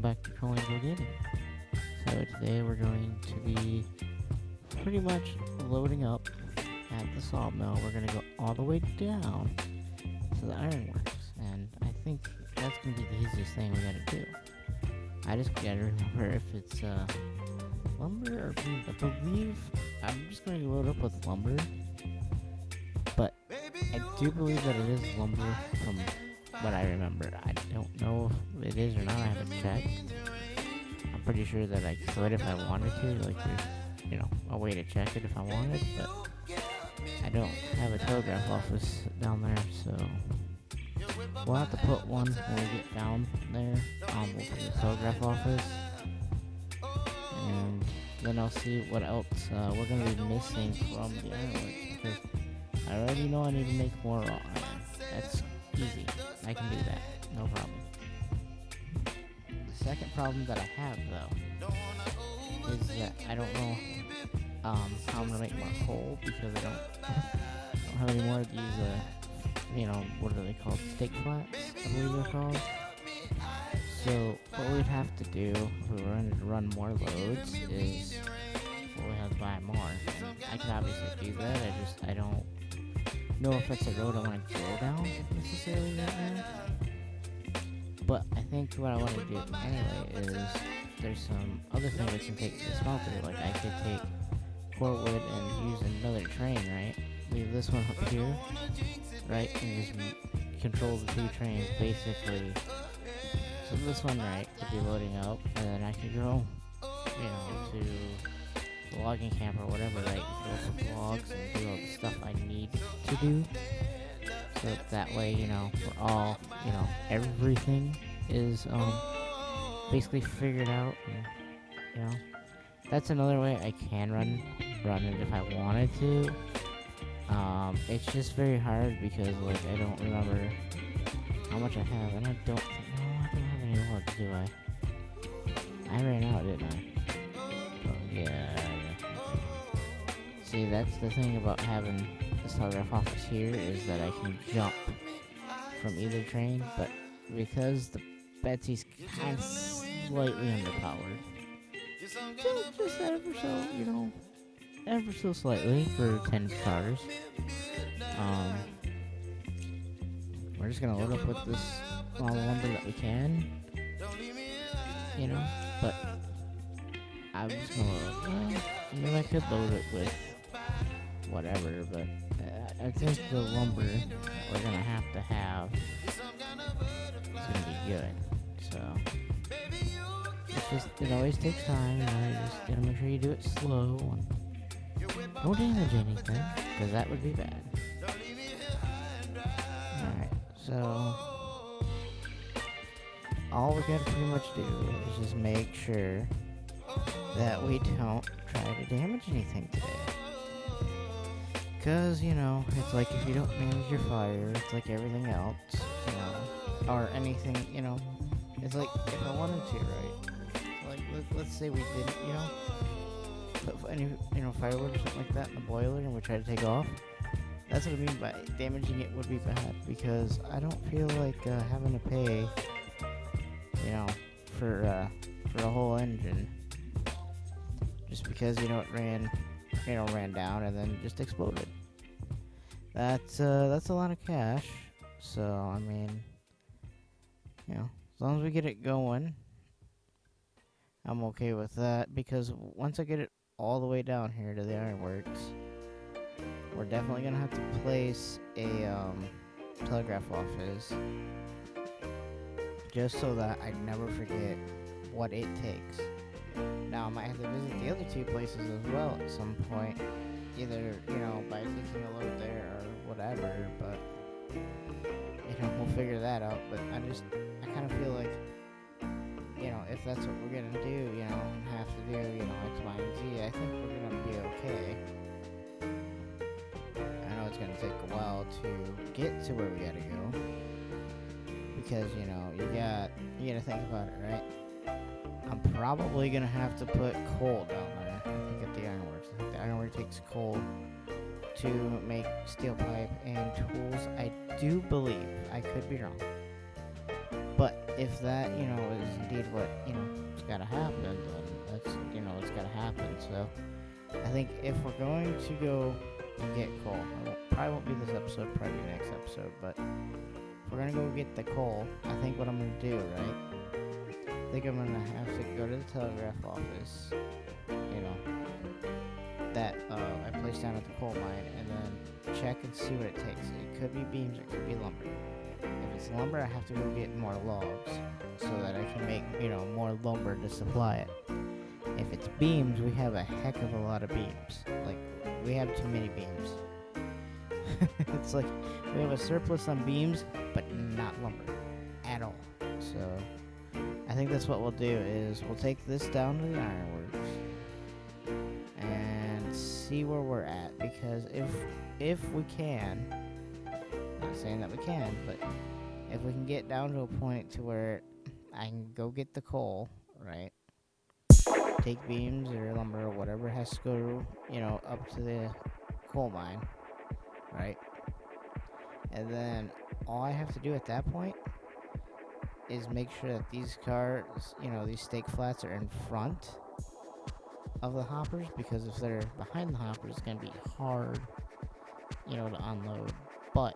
back to Trolling Gaming. So today we're going to be pretty much loading up at the sawmill. We're going to go all the way down to the ironworks, and I think that's going to be the easiest thing we got to do. I just got to remember if it's lumber or beams. I believe I'm just going to load up with lumber, but I do believe that it is lumber from what I remember. I don't know if it is or not. I haven't checked. I'm pretty sure that I could if I wanted to. Like, there's, a way to check it if I wanted, but I don't have a telegraph office down there, so we'll have to put one when we get down there. We'll put the telegraph office, and then I'll see what else we're going to be missing from the ironworks, because I already know I need to make more raw iron. That's easy. I can do that. No problem. The second problem that I have, though, is that I don't know how I'm going to make more coal, because I don't have any more of these, what are they called? Steak flats, I believe they're called. So what we'd have to do if we were to run more loads is we'll have to buy more. And I can obviously do that. I don't know if that's a road I want to go down necessarily right now. But I think what I want to do anyway is there's some other thing we can take to the smelter. Like I could take core wood and use another train, right? Leave this one up here, right? And just control the two trains basically. So this one, right, could be loading up, and then I could go, to the logging camp or whatever, right? Go for logs and do all the stuff I need to do. So that way, we're all, everything is basically figured out. And, that's another way I can run it if I wanted to. It's just very hard because, like, I don't remember how much I have, and I don't have any logs, do I? I ran out, didn't I? Oh, yeah. See, that's the thing about having this telegraph office here, is that I can jump from either train, but because the Betsy's kind of slightly underpowered, just ever so, ever so slightly for 10 stars, we're just gonna load up with this all the lumber that we can, but I'm just gonna, I could load it with whatever, but I think the lumber we're gonna have is gonna be good. So it's just, it always takes time. You just gotta make sure you do it slow and don't damage anything, because that would be bad. Alright, so all we gotta pretty much do is just make sure that we don't try to damage anything today. Because, it's like if you don't manage your fire, it's like everything else, or anything, it's like if I wanted to, right? Like, let's say we didn't, put any, firewood or something like that in the boiler and we try to take off. That's what I mean by damaging it would be bad, because I don't feel like having to pay, for a whole engine just because, it ran down and then just exploded. That's a lot of cash. So, I mean, as long as we get it going, I'm okay with that, because once I get it all the way down here to the ironworks, we're definitely gonna have to place a telegraph office, just so that I never forget what it takes. Now I might have to visit the other two places as well at some point, either by taking a load there or whatever. But we'll figure that out. But I kind of feel like if that's what we're gonna do, and have to do X, Y, and Z, I think we're gonna be okay. I know it's gonna take a while to get to where we gotta go, because you gotta think about it, right? I'm probably gonna have to put coal down there. I think at the ironworks. I think the ironworks takes coal to make steel pipe and tools. I do believe. I could be wrong, but if that, is indeed what, it's gotta happen, then that's, it's gotta happen. So I think if we're going to go and get coal, probably won't be this episode, probably next episode, but if we're gonna go get the coal, I think what I'm gonna do, right? I think I'm gonna have to go to the telegraph office, that I placed down at the coal mine, and then check and see what it takes. It could be beams, it could be lumber. If it's lumber, I have to go get more logs so that I can make, more lumber to supply it. If it's beams, we have a heck of a lot of beams. Like, we have too many beams. It's like we have a surplus on beams, but not lumber at all. So I think that's what we'll do is we'll take this down to the ironworks and see where we're at, because if we can, not saying that we can, but if we can get down to a point to where I can go get the coal, right? Take beams or lumber or whatever has to go, up to the coal mine, right? And then all I have to do at that point is make sure that these cars, these stake flats are in front of the hoppers, because if they're behind the hoppers, it's going to be hard, to unload. But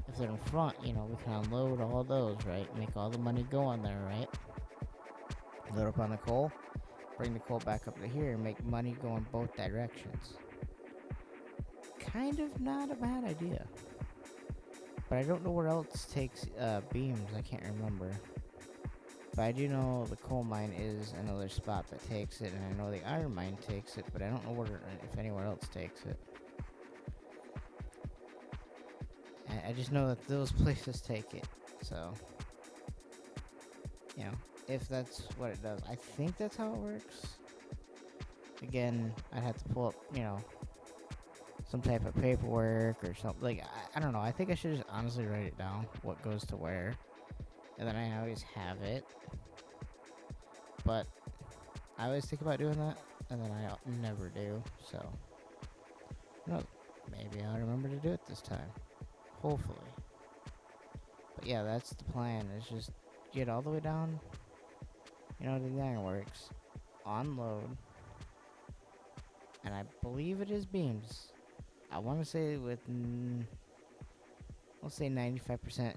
if they're in front, we can unload all those, right? Make all the money go on there, right? Load up on the coal, bring the coal back up to here, and make money go in both directions. Kind of not a bad idea. But I don't know where else takes beams. I can't remember. But I do know the coal mine is another spot that takes it, and I know the iron mine takes it, but I don't know if anywhere else takes it. I just know that those places take it. So, if that's what it does. I think that's how it works. Again, I'd have to pull up, some type of paperwork or something. Like, I don't know. I think I should just honestly write it down, what goes to where. And then I always have it. But I always think about doing that, and then I never do. So, maybe I'll remember to do it this time. Hopefully. But yeah, that's the plan, is just get all the way down, to the ironworks, unload, and I believe it is beams. I want to say with, I'll say 95%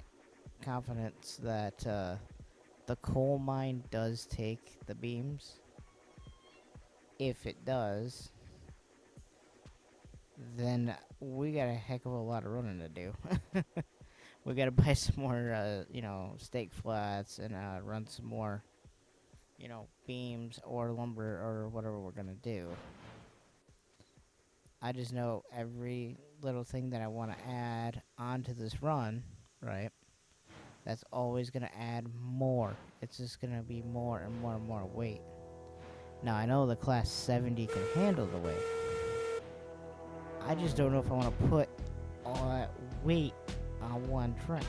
confidence that the coal mine does take the beams. If it does, then we got a heck of a lot of running to do. We got to buy some more, stake flats and run some more, beams or lumber or whatever we're going to do. I just know every little thing that I want to add onto this run, right? That's always going to add more. It's just going to be more and more and more weight. Now, I know the class 70 can handle the weight. I just don't know if I want to put all that weight on one train.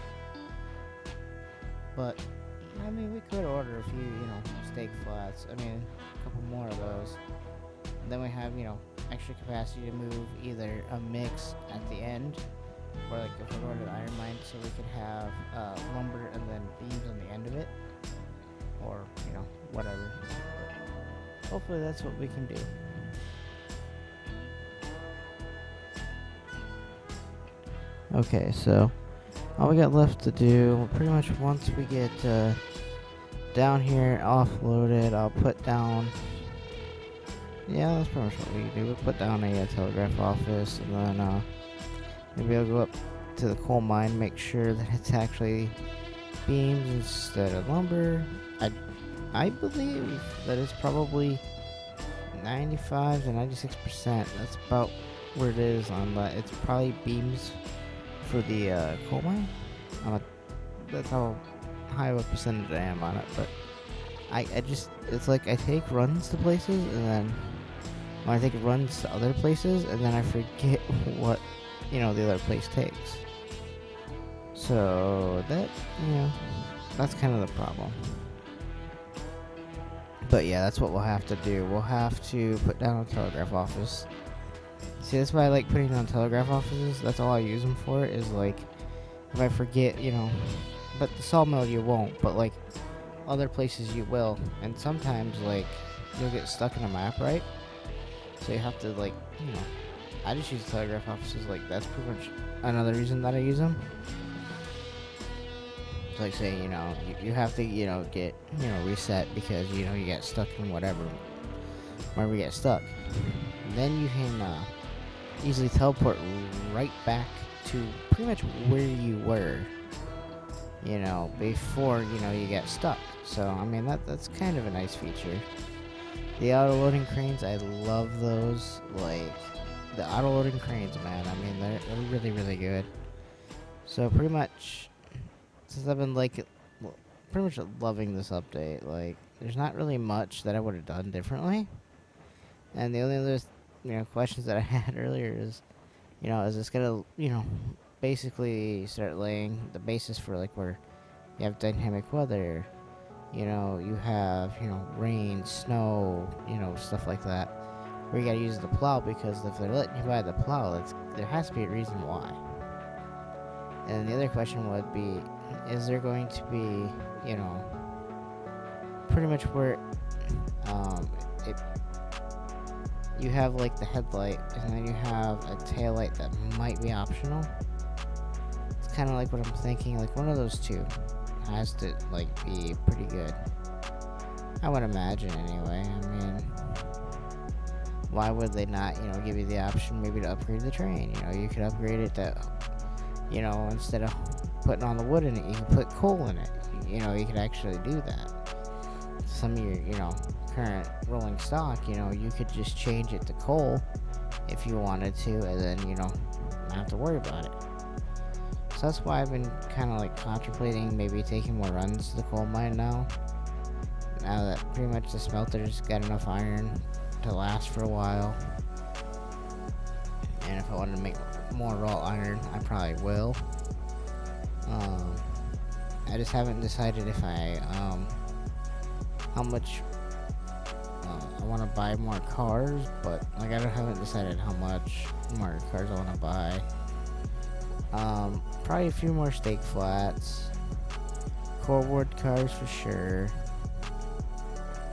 But, we could order a few, stake flats. A couple more of those. And then we have, extra capacity to move either a mix at the end, or like if we're going to the iron mine, so we could have lumber and then beams on the end of it, or whatever. But hopefully that's what we can do. Okay, so all we got left to do, pretty much once we get down here offloaded, I'll put down. Yeah, that's pretty much what we do. We'll put down a telegraph office, and then maybe I'll go up to the coal mine, make sure that it's actually beams instead of lumber. I believe that it's probably 95 to 96%. That's about where it is on that. It's probably beams for the coal mine. That's how high of a percentage I am on it. But it's like I take runs to places, and then when I take runs to other places, and then I forget what, the other place takes. So that, that's kind of the problem. But yeah, that's what we'll have to do. We'll have to put down a telegraph office. See, that's why I like putting down telegraph offices. That's all I use them for, is like, if I forget, but the sawmill you won't, but like other places you will. And sometimes like you'll get stuck in a map, right? So you have to like, I just use telegraph offices. Like that's pretty much another reason that I use them. It's like say, you have to, get, reset because, you get stuck in wherever you get stuck. Then you can easily teleport right back to pretty much where you were, before, you get stuck. So, I mean, that's kind of a nice feature. The auto-loading cranes, I love those. Like, the auto-loading cranes, man, I mean, they're really, really good. So, pretty much, since I've been, like, pretty much loving this update, like, there's not really much that I would have done differently. And the only other, questions that I had earlier is, is this gonna, basically start laying the basis for, like, where you have dynamic weather, you have, rain, snow, stuff like that, where you gotta use the plow, because if they're letting you buy the plow, there has to be a reason why. And the other question would be, is there going to be, pretty much where, you have like the headlight, and then you have a tail light that might be optional. It's kind of like what I'm thinking, like one of those two has to like be pretty good, I would imagine anyway. I mean, why would they not, give you the option maybe to upgrade the train? You could upgrade it to, instead of putting on the wood in it, you can put coal in it. You could actually do that. Some of your, current rolling stock, you could just change it to coal if you wanted to, and then, not have to worry about it. So that's why I've been kind of like contemplating maybe taking more runs to the coal mine now that pretty much the smelter's got enough iron to last for a while. And if I wanted to make more raw iron, I probably will. I just haven't decided if how much I want to buy more cars, but like I haven't decided how much more cars I want to buy. Probably a few more stake flats, core wood cars for sure.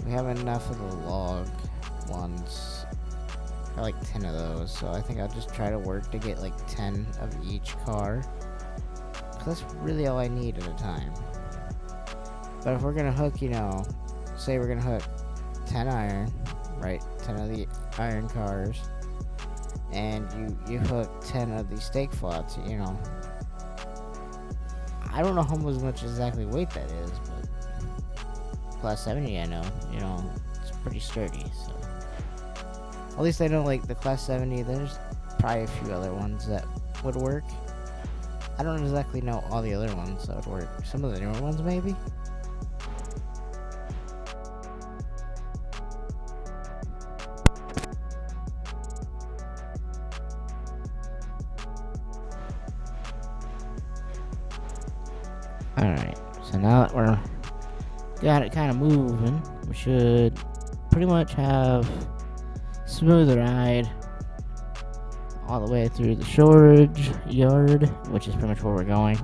We have enough of the log ones. I like 10 of those, so I think I'll just try to work to get like 10 of each car. Cause that's really all I need at a time. But if we're gonna hook, say we're gonna hook 10 iron, right? 10 of the iron cars, and you hook 10 of the stake flats, I don't know how much exactly weight that is, but class 70 I know, it's pretty sturdy, so at least I know like the class 70, there's probably a few other ones that would work. I don't exactly know all the other ones that would work. Some of the newer ones maybe. Alright, so now that we're got it kind of moving, we should pretty much have smooth ride all the way through the storage yard, which is pretty much where we're going.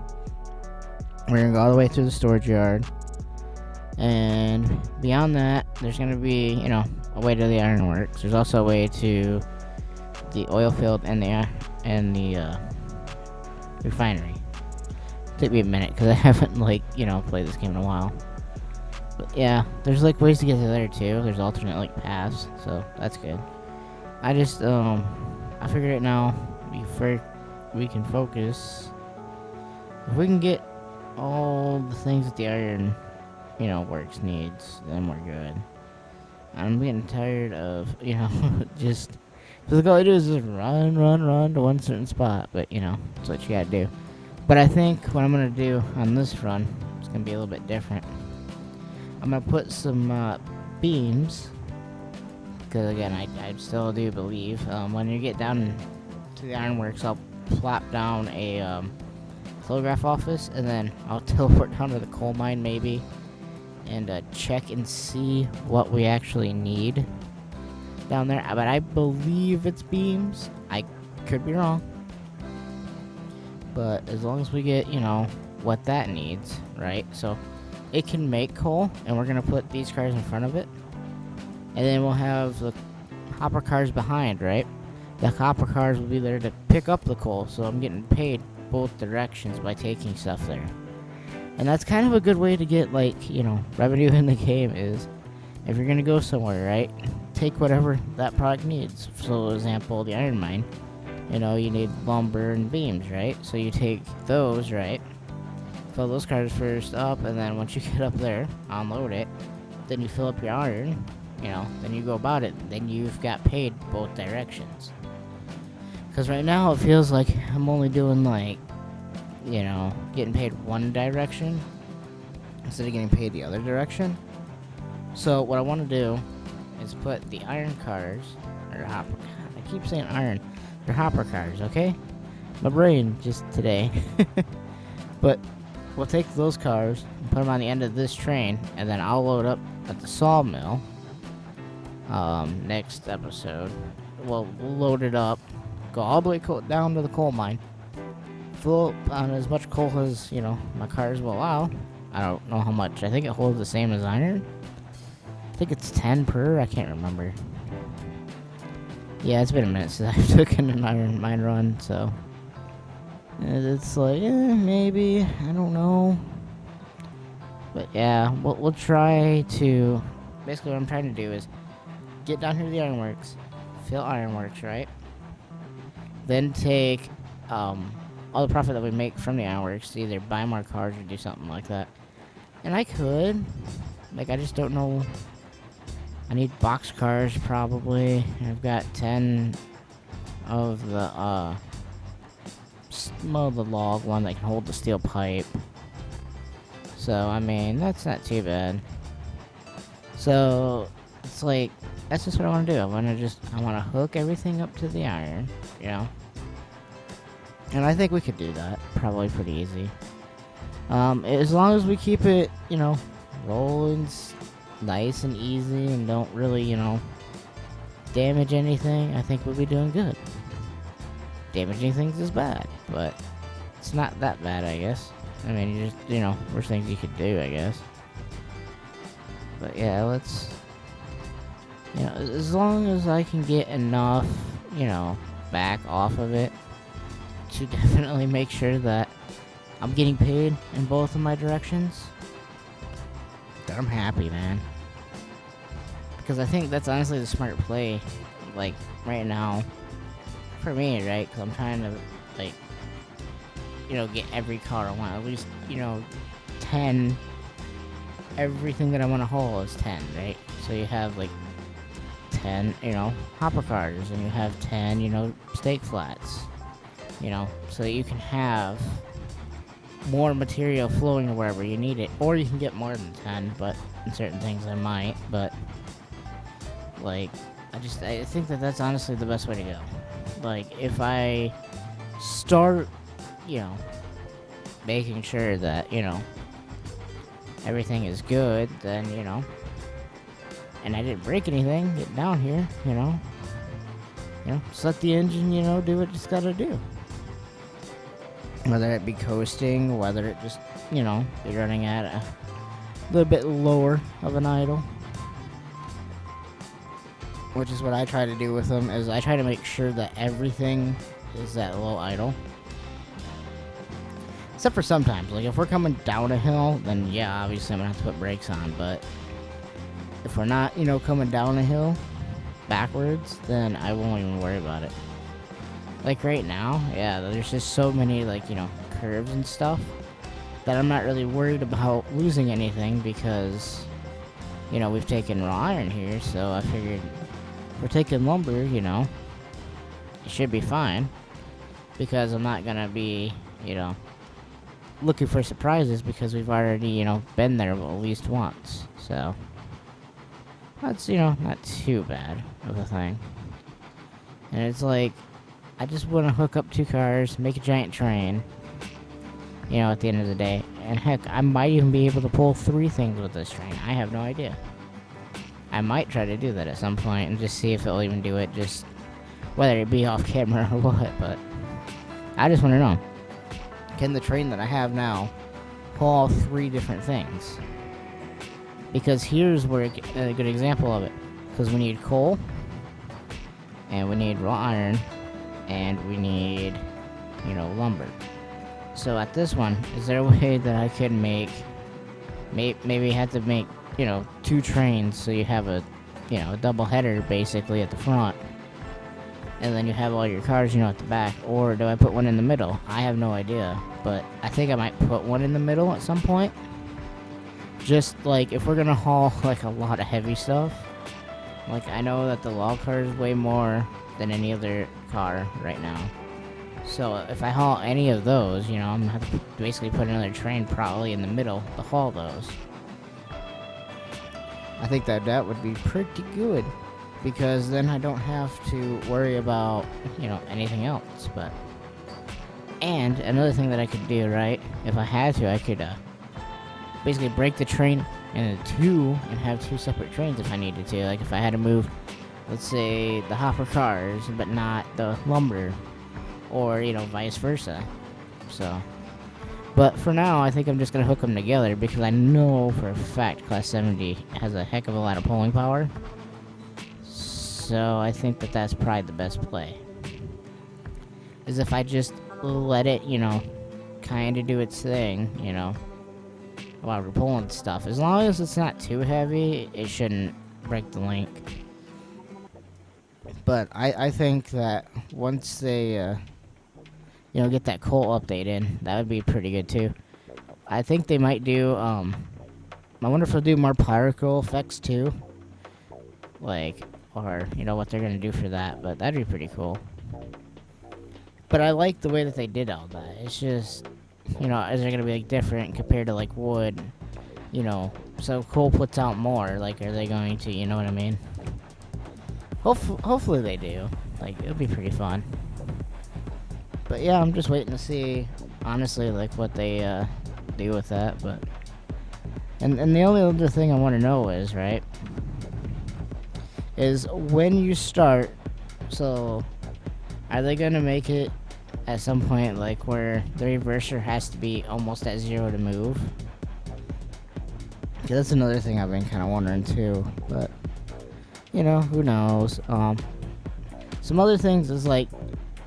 We're gonna go all the way through the storage yard, and beyond that, there's gonna be, a way to the ironworks. There's also a way to the oil field and the refinery. Take me a minute because I haven't played this game in a while. But yeah, there's ways to get to there too. There's alternate paths, so that's good. I just I figured it now before we can focus. If we can get all the things that the iron works needs, then we're good. I'm getting tired of just because all I do is just run to one certain spot, but that's what you gotta do. But I think what I'm going to do on this run is going to be a little bit different. I'm going to put some beams, because again, I still do believe, when you get down to the ironworks, I'll plop down a telegraph office, and then I'll teleport down to the coal mine maybe, and check and see what we actually need down there. But I believe it's beams. I could be wrong. But as long as we get, what that needs, right? So it can make coal, and we're gonna put these cars in front of it, and then we'll have the hopper cars behind, right? The hopper cars will be there to pick up the coal, so I'm getting paid both directions by taking stuff there. And that's kind of a good way to get, like, revenue in the game. Is if you're gonna go somewhere, right, take whatever that product needs. So, for example, the iron mine, you need lumber and beams, right? So you take those, right, fill those cars first up, and then once you get up there, unload it, then you fill up your iron, then you go about it. Then you've got paid both directions. Because right now it feels like I'm only doing, like, getting paid one direction instead of getting paid the other direction. So what I want to do is put the iron cars, or hopper, I keep saying iron, they're hopper cars, okay? My brain just today. But we'll take those cars and put them on the end of this train, and then I'll load up at the sawmill. Next episode, we'll load it up, go all the way down to the coal mine, fill up on as much coal as, my cars will allow. I don't know how much. I think it holds the same as iron. I think it's 10 per, I can't remember. Yeah, it's been a minute since I've taken an iron mine run, so it's like, maybe, I don't know. But yeah, we'll try to, basically what I'm trying to do is get down here to the ironworks, fill ironworks, right? Then take all the profit that we make from the ironworks to either buy more cars or do something like that. And I could, I just don't know. I need box cars probably. I've got 10 of the the log one that can hold the steel pipe. So I mean, that's not too bad. So it's like, that's just what I want to do. I want to hook everything up to the iron, And I think we could do that probably pretty easy. As long as we keep it, rolling nice and easy and don't really, damage anything, I think we'll be doing good. Damaging things is bad, but it's not that bad, I guess. I mean, you just, worst things you could do, I guess. But yeah, let's, as long as I can get enough, back off of it to definitely make sure that I'm getting paid in both of my directions, then I'm happy, man. Because I think that's honestly the smart play, like, right now, for me, right? Because I'm trying to, like, get every car I want. At least, 10. Everything that I want to haul is 10, right? So you have, like, 10, hopper cars, and you have 10, stake flats, so that you can have more material flowing to wherever you need it. Or you can get more than 10, but in certain things I might, but, like, I think that that's honestly the best way to go. Like, if I start, making sure that, everything is good, then, and I didn't break anything, get down here, just let the engine, do what it's gotta do. Whether it be coasting, whether it just, be running at a little bit lower of an idle. Which is what I try to do with them, is I try to make sure that everything is at low idle. Except for sometimes, like if we're coming down a hill, then yeah, obviously I'm gonna have to put brakes on, but if we're not, coming down a hill backwards, then I won't even worry about it. Like right now, yeah, there's just so many, like, curves and stuff that I'm not really worried about losing anything because, we've taken raw iron here, so I figured if we're taking lumber, it should be fine because I'm not gonna be, looking for surprises because we've already, been there at least once. So that's, not too bad of a thing. And it's like, I just want to hook up 2 cars, make a giant train, at the end of the day. And heck, I might even be able to pull 3 things with this train. I have no idea. I might try to do that at some point and just see if it'll even do it, just whether it be off camera or what, but I just want to know. Can the train that I have now haul 3 different things. Because here's where a good example of it. Because we need coal, and we need raw iron, and we need, lumber. So at this one, is there a way that I could make, maybe have to make, 2 trains, so you have a double header basically at the front, and then you have all your cars, at the back? Or do I put one in the middle? I have no idea, but I think I might put one in the middle at some point. Just like if we're gonna haul like a lot of heavy stuff. Like I know that the log car is way more than any other car right now. So if I haul any of those, I'm gonna have to basically put another train probably in the middle to haul those. I think that would be pretty good, because then I don't have to worry about, anything else. And another thing that I could do, right, if I had to, I could basically break the train into 2 and have 2 separate trains if I needed to. Like if I had to move, let's say, the hopper cars, but not the lumber, or, vice versa. So, but for now, I think I'm just going to hook them together, because I know for a fact Class 70 has a heck of a lot of pulling power. So I think that's probably the best play. Is if I just let it, kind of do its thing, while we're pulling stuff. As long as it's not too heavy, it shouldn't break the link. But I think that once they, get that coal update in, that would be pretty good too. I think they might do, I wonder if they'll do more particle effects too. Like, or, what they're gonna do for that, but that'd be pretty cool. But I like the way that they did all that. It's just, is it gonna be, like, different compared to, like, wood? So coal puts out more. Like, are they going to, you know what I mean? Hopefully they do. Like, it'll be pretty fun. But yeah, I'm just waiting to see, honestly, like, what they do with that. But and the only other thing I want to know is, right, is when you start. So are they gonna make it at some point, like, where the reverser has to be almost at 0 to move? Yeah, that's another thing I've been kind of wondering too. But who knows? Some other things is, like,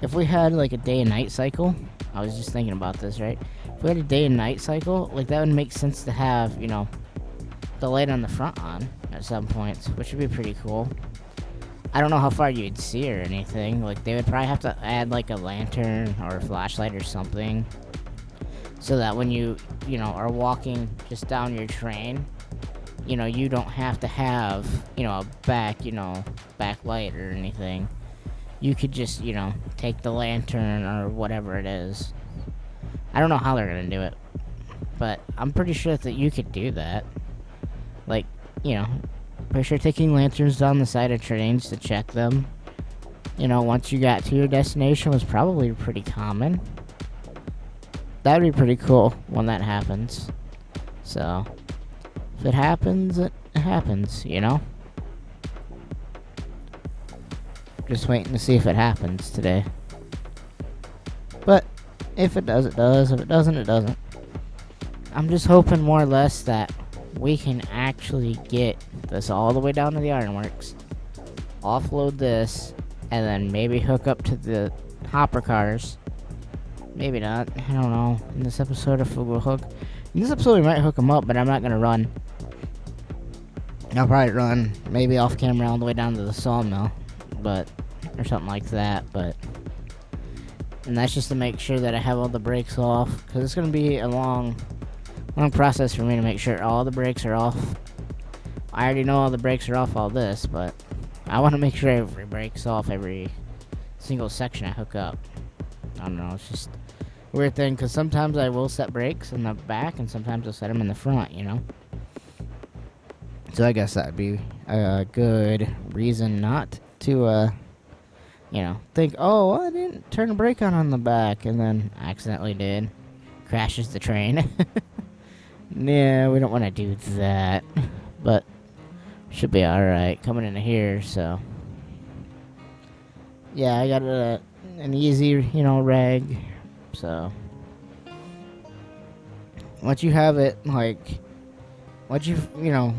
if we had, like, a day and night cycle. I was just thinking about this, right? If we had a day and night cycle, like, that would make sense to have, the light on the front on at some points, which would be pretty cool. I don't know how far you'd see or anything. Like, they would probably have to add, like, a lantern or a flashlight or something, so that when you, are walking just down your train, you don't have to have, a backlight or anything. You could just, take the lantern or whatever it is. I don't know how they're gonna do it, but I'm pretty sure that you could do that. Like, pretty sure taking lanterns down the side of trains to check them, once you got to your destination, was probably pretty common. That'd be pretty cool when that happens. So, if it happens, it happens, Just waiting to see if it happens today. But if it does, it does. If it doesn't, it doesn't. I'm just hoping more or less that we can actually get this all the way down to the ironworks, offload this, and then maybe hook up to the hopper cars. Maybe not. I don't know. In this episode, if we'll hook. In this episode, we might hook them up, but I'm not going to run. I'll probably run maybe off camera all the way down to the sawmill. Or something like that, and that's just to make sure that I have all the brakes off, because it's going to be a long process for me to make sure all the brakes are off. I already know all the brakes are off all this, but I want to make sure every brake's off every single section I hook up. I don't know, it's just a weird thing, because sometimes I will set brakes in the back, and sometimes I'll set them in the front, So I guess that would be a good reason not to, think, oh, well, I didn't turn the brake on the back, and then accidentally did. Crashes the train. Yeah, we don't want to do that. But should be alright coming into here, so. Yeah, I got an easy, reg, so. once you have it, like, once you know,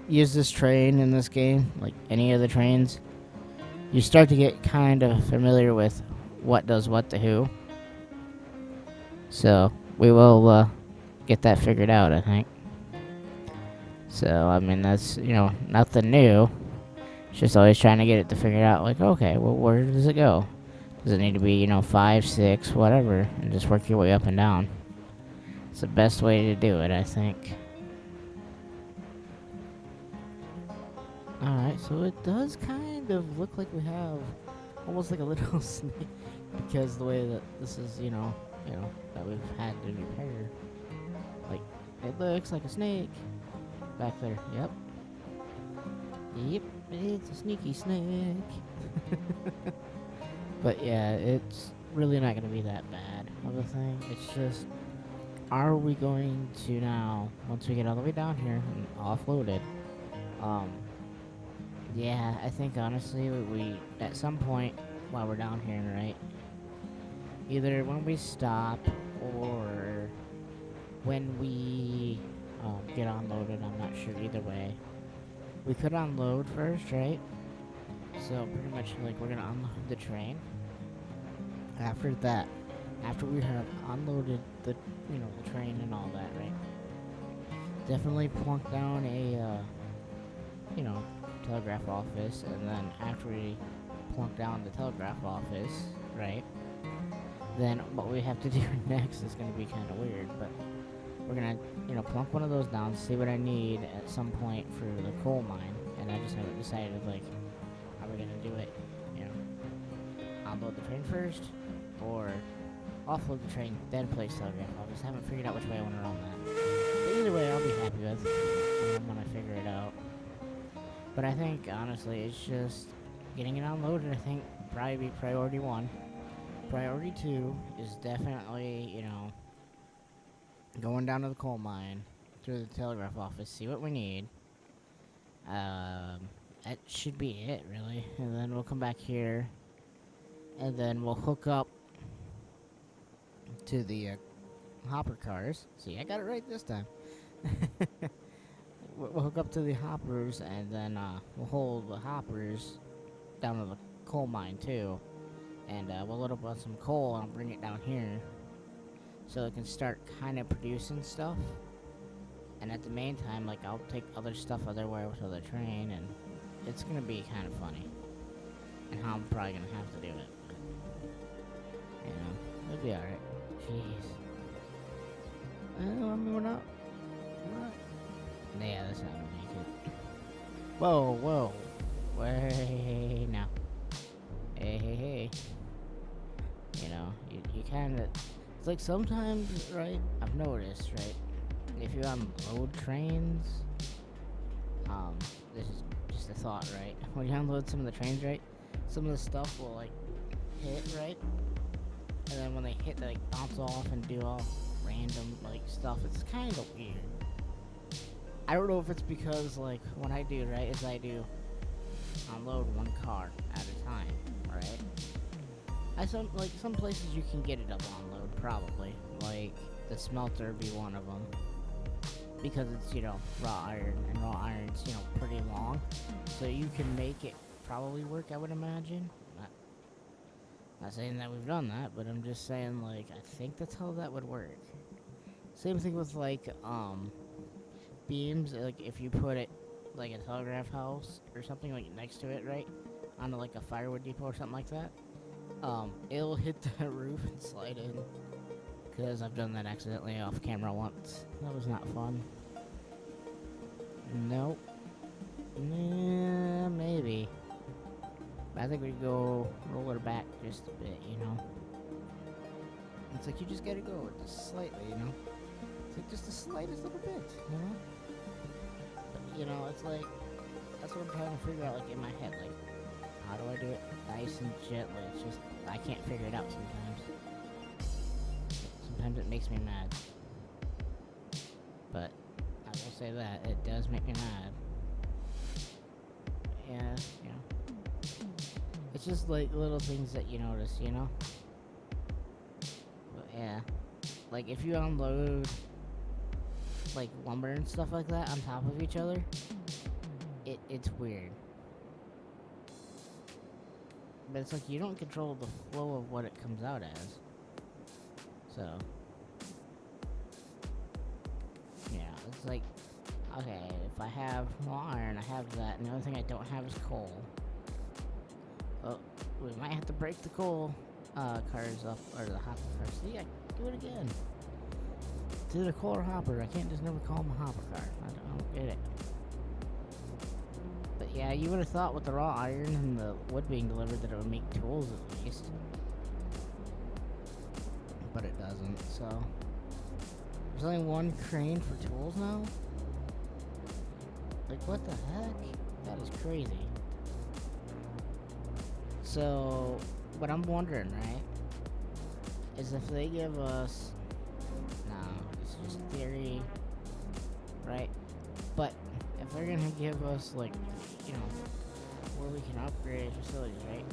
use this train in this game, like any of the trains, you start to get kind of familiar with what does what to who. So we will get that figured out, I think. So I mean, that's nothing new. It's just always trying to get it to figure out, like, okay, well, where does it go? Does it need to be 5, 6, whatever, and just work your way up and down? It's the best way to do it, I think. Alright, so it does kind of look like we have almost like a little snake, because the way that this is, that we've had to repair. Like, it looks like a snake back there. Yep. Yep, it's a sneaky snake. But yeah, it's really not going to be that bad of a thing. It's just, are we going to now, once we get all the way down here and offload it, yeah, I think honestly we at some point while we're down here, right, either when we stop or when we get unloaded, I'm not sure, either way, we could unload first, right? So pretty much like we're gonna unload the train. After that, after we have unloaded the the train and all that, right, definitely plunk down a telegraph office, and then after we plunk down the telegraph office, right, then what we have to do next is going to be kind of weird, but we're going to, plunk one of those down, see what I need at some point for the coal mine, and I just haven't decided, like, are we going to do it, unload the train first, or offload the train, then place telegraph office. I haven't figured out which way I want to run that. But either way, I'll be happy with when I figure it out. But I think, honestly, it's just getting it unloaded, I think, probably be priority 1. Priority 2 is definitely, going down to the coal mine, through the telegraph office, see what we need. That should be it, really. And then we'll come back here, and then we'll hook up to the hopper cars. See, I got it right this time. We'll hook up to the hoppers, and then we'll hold the hoppers down to the coal mine too, and we'll load up on some coal and bring it down here so it can start kind of producing stuff. And at the meantime, like, I'll take other stuff otherwhere with the train, and it's gonna be kind of funny, and how I'm probably gonna have to do it. But, it'll be alright. Jeez. I mean, we're not. Yeah, that's not gonna make it. Whoa. Hey, now. Hey. You kind of. It's like sometimes, right? I've noticed, right? If you unload trains, this is just a thought, right? When you unload some of the trains, right? Some of the stuff will, like, hit, right? And then when they hit, they, like, bounce off and do all random, like, stuff. It's kind of weird. I don't know if it's because, like, what I do, right, is I do unload one car at a time, right? Some places you can get it up unload, probably. Like, the smelter would be one of them. Because it's, raw iron, and raw iron's, pretty long. So you can make it probably work, I would imagine. Not saying that we've done that, but I'm just saying, like, I think that's how that would work. Same thing with, like, beams, like, if you put it, like, a telegraph house or something, like, next to it, right? Onto, like, a firewood depot or something like that. It'll hit the roof and slide in. Because I've done that accidentally off camera once. That was not fun. Nope. Maybe. But I think we go roll her back just a bit, It's like you just gotta go just slightly, It's like just the slightest little bit, But, it's like, that's what I'm trying to figure out, like, in my head. Like, how do I do it nice and gently? It's just, I can't figure it out sometimes. Sometimes it makes me mad. But I will say that it does make me mad. Yeah, it's just like little things that you notice, But yeah, like if you unload like lumber and stuff like that on top of each other, it's weird. But it's like you don't control the flow of what it comes out as. So, yeah, it's like, okay, if I have raw iron, I have that, and the only thing I don't have is coal. Oh, we might have to break the coal cars up, or the hopper cars. See, I do it again. It's either coal or hopper. I can't just never call them a hopper car. I don't get it. But yeah, you would have thought with the raw iron and the wood being delivered that it would make tools at least. But it doesn't, so. There's only one crane for tools now? Like, what the heck? That is crazy. So, what I'm wondering, right, is if they give us, no, it's just theory, right? But if they're gonna give us, like, you know, where we can upgrade facilities, right?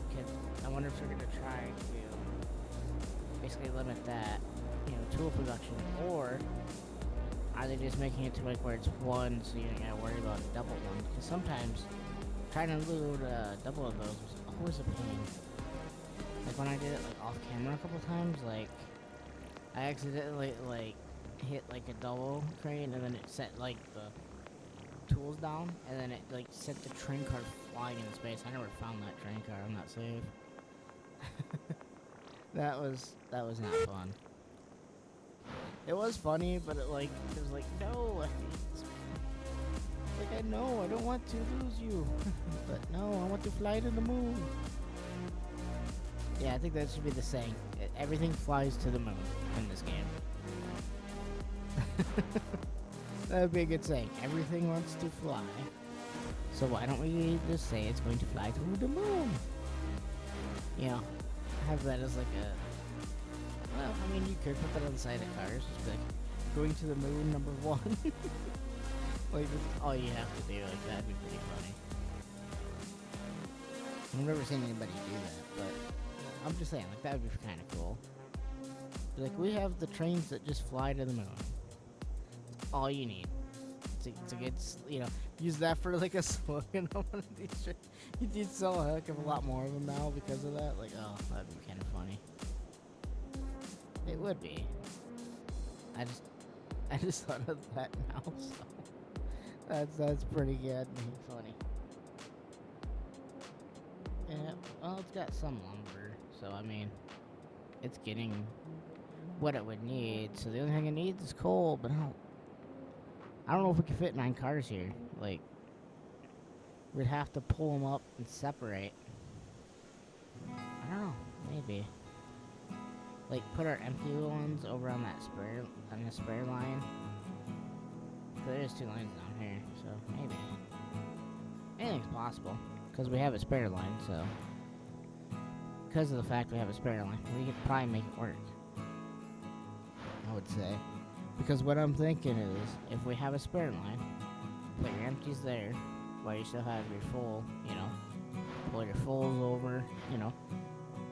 I wonder if they're gonna try to basically limit that, you know, tool production, or are they just making it to like where it's one, so you don't gotta worry about a double one? Because sometimes trying to load double of those was always a pain. Like when I did it like off camera a couple times, like I accidentally like hit like a double crane, and then it set like the tools down, and then it like sent the train car flying into space. I never found that train car. I'm not safe. that was not fun. It was funny, but it was like no, like I know I don't want to lose you, but no, I want to fly to the moon. Yeah, I think that should be the saying. Everything flies to the moon in this game. That would be a good saying. Everything wants to fly. So why don't we just say it's going to fly to the moon? You know, have that as like a... Well, I mean, you could put that on the side of cars. Just like, going to the moon, number 1. Like, that's all you have to do. Like, that'd be pretty funny. I've never seen anybody do that, but I'm just saying, like, that would be kind of cool. Like, we have the trains that just fly to the moon. That's all you need to get, you know, use that for like a slogan on one of these trains. You'd sell a heck of a lot more of them now because of that. Like, oh, that'd be kind of funny. It would be. I just thought of that now, so that's pretty good and funny. Yeah, well, it's got some lumber, so I mean, it's getting what it would need. So the only thing it needs is coal, but I don't know if we can fit 9 cars here. Like, we'd have to pull them up and separate. I don't know, maybe. Like, put our empty ones over on the spare line. There's 2 lines down here, so maybe. Anything's possible, because we have a spare line, so. Because of the fact we have a spare line, we could probably make it work. I would say. Because what I'm thinking is, if we have a spare line, put your empties there, while you still have your full, you know, pull your fulls over, you know,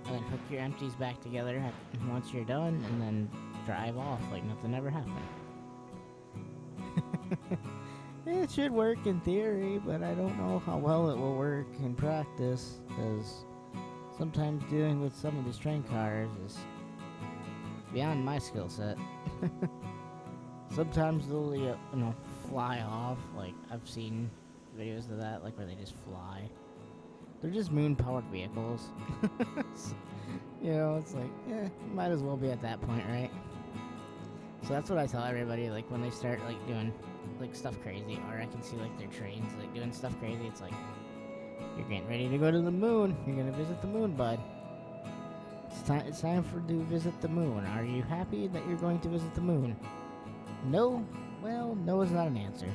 and then hook your empties back together once you're done, and then drive off like nothing ever happened. It should work in theory, but I don't know how well it will work in practice, because sometimes dealing with some of these train cars is beyond my skill set. Sometimes they'll, you know, fly off. Like, I've seen videos of that, like, where they just fly. They're just moon-powered vehicles. You know, it's like, might as well be at that point, right? So that's what I tell everybody, like, when they start, like, doing, like, stuff crazy, or I can see, like, their trains, like, doing stuff crazy, it's like, you're getting ready to go to the moon. You're gonna visit the moon, bud. It's time to visit the moon. Are you happy that you're going to visit the moon? No? Well, no is not an answer.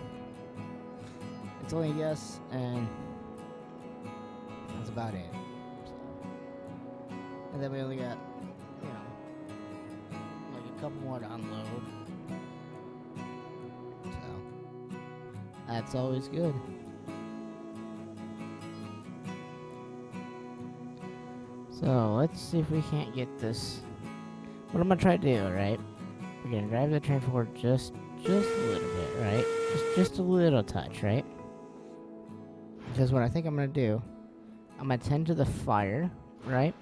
It's only a yes, and that's about it. And then we only got, you know, like a couple more to unload. So, that's always good. So, let's see if we can't get this. What I'm going to try to do, right? We're going to drive the train forward just just a little bit, right? Just a little touch, right? Because what I think I'm gonna do, I'm gonna tend to the fire, right?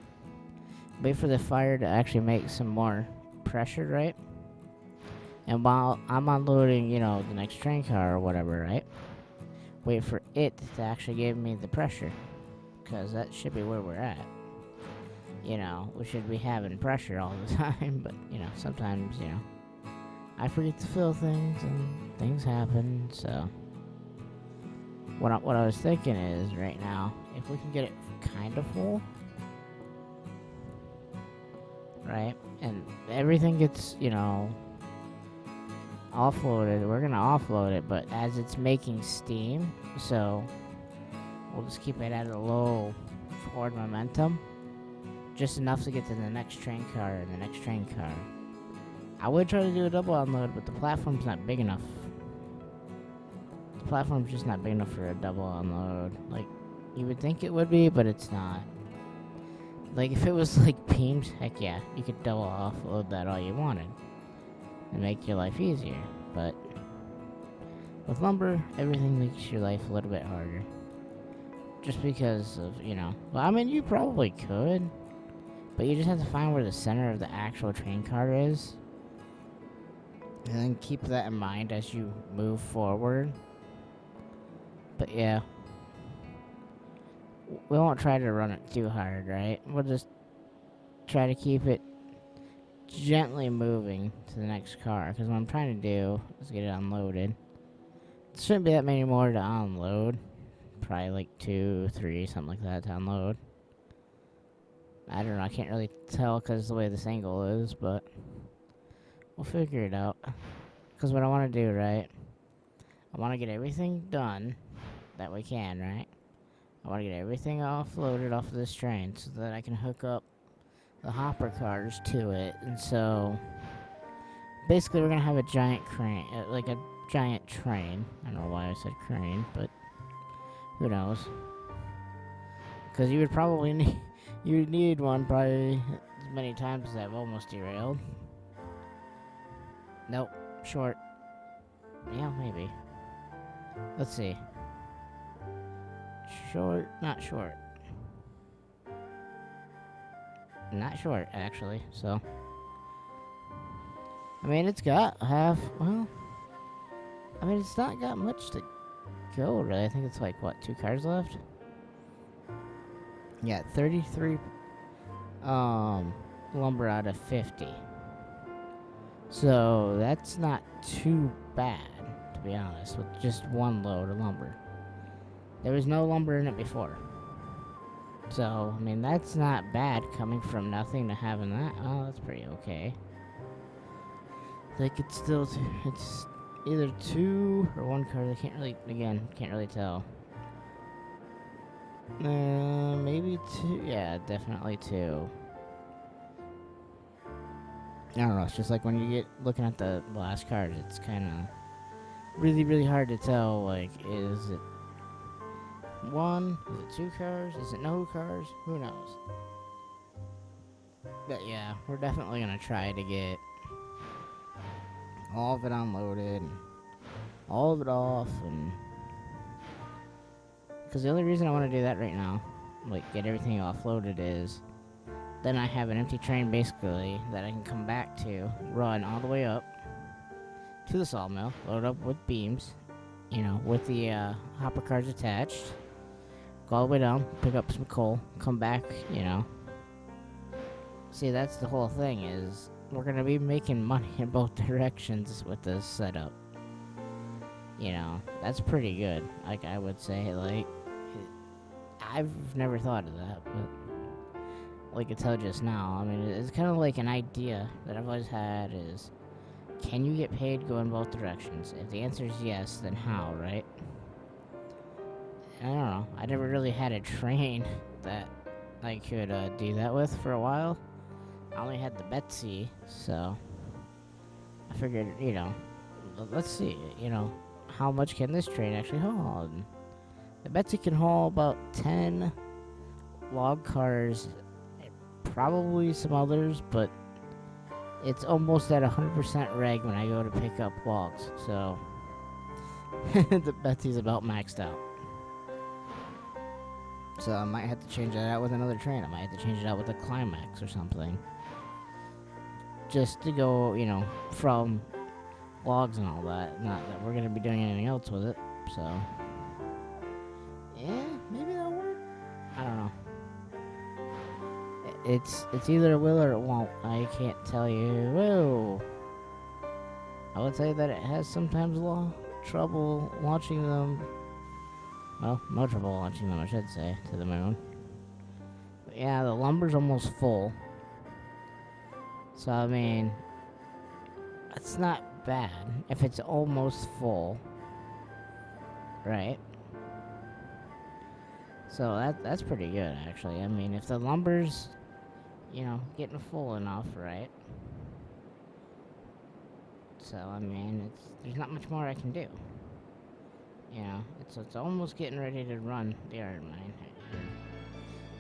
Wait for the fire to actually make some more pressure, right? And while I'm unloading, the next train car or whatever, right? Wait for it to actually give me the pressure. Because that should be where we're at. We should be having pressure all the time, but, sometimes, I forget to fill things and things happen, so. What I was thinking is, right now, if we can get it kind of full, right? And everything gets, offloaded. We're gonna offload it, but as it's making steam, so we'll just keep it at a low forward momentum, just enough to get to the next train car and the next train car. I would try to do a double unload, but the platform's not big enough. The platform's just not big enough for a double unload. Like, you would think it would be, but it's not. Like, if it was like beams, heck yeah, you could double offload that all you wanted and make your life easier. But with lumber, everything makes your life a little bit harder. Just because of, well, I mean, you probably could, but you just have to find where the center of the actual train car is. And then keep that in mind as you move forward. But yeah. We won't try to run it too hard, right? We'll just try to keep it gently moving to the next car. Because what I'm trying to do is get it unloaded. It shouldn't be that many more to unload. Probably like 2, 3, something like that to unload. I don't know, I can't really tell because the way this angle is, but we'll figure it out. Because what I want to do, right? I want to get everything done that we can, right? I want to get everything offloaded off of this train so that I can hook up the hopper cars to it. And so, basically we're going to have a giant crane, like a giant train. I don't know why I said crane, but who knows. Because you would probably need one probably as many times as I've almost derailed. Nope, short. Yeah, maybe. Let's see. Short, not short. Not short, actually, so. I mean, it's got half, well, I mean, it's not got much to go, really. I think it's like, what, 2 cars left? Yeah, 33, lumber out of 50. So, that's not too bad, to be honest, with just one load of lumber. There was no lumber in it before. So, I mean, that's not bad coming from nothing to having that. Oh, that's pretty okay. Like, it's still, it's either 2 or 1 car. I can't really tell. Maybe 2. Yeah, definitely 2. I don't know, it's just like when you get looking at the last cars, it's kind of really, really hard to tell, like, is it 1? Is it 2 cars? Is it no cars? Who knows? But yeah, we're definitely gonna try to get all of it unloaded and all of it off, and because the only reason I want to do that right now, like get everything offloaded, is then I have an empty train basically that I can come back to, run all the way up to the sawmill, load up with beams, with the hopper cars attached. Go all the way down, pick up some coal, come back, See, that's the whole thing, is we're going to be making money in both directions with this setup. That's pretty good, like, I would say, like, I've never thought of that, but like until just now, I mean, it's kind of like an idea that I've always had is, can you get paid going both directions? If the answer is yes, then how, right? I don't know. I never really had a train that I could do that with for a while. I only had the Betsy, so I figured, let's see, how much can this train actually haul? And the Betsy can haul about 10 log cars, probably some others, but it's almost at 100% reg when I go to pick up logs. So the Betsy's about maxed out. So I might have to change that out with another train. I might have to change it out with a Climax or something. Just to go, from logs and all that. Not that we're going to be doing anything else with it. So, yeah, maybe that'll work. I don't know. It's either it will or it won't. I can't tell you. Whoa. I would say that it has sometimes trouble launching them. Well, no trouble launching them, I should say, to the moon. But yeah, the lumber's almost full. So, I mean, it's not bad if it's almost full. Right? So that's pretty good, actually. I mean, if the lumber's, getting full enough, right? So, I mean, there's not much more I can do. It's almost getting ready to run the iron mine.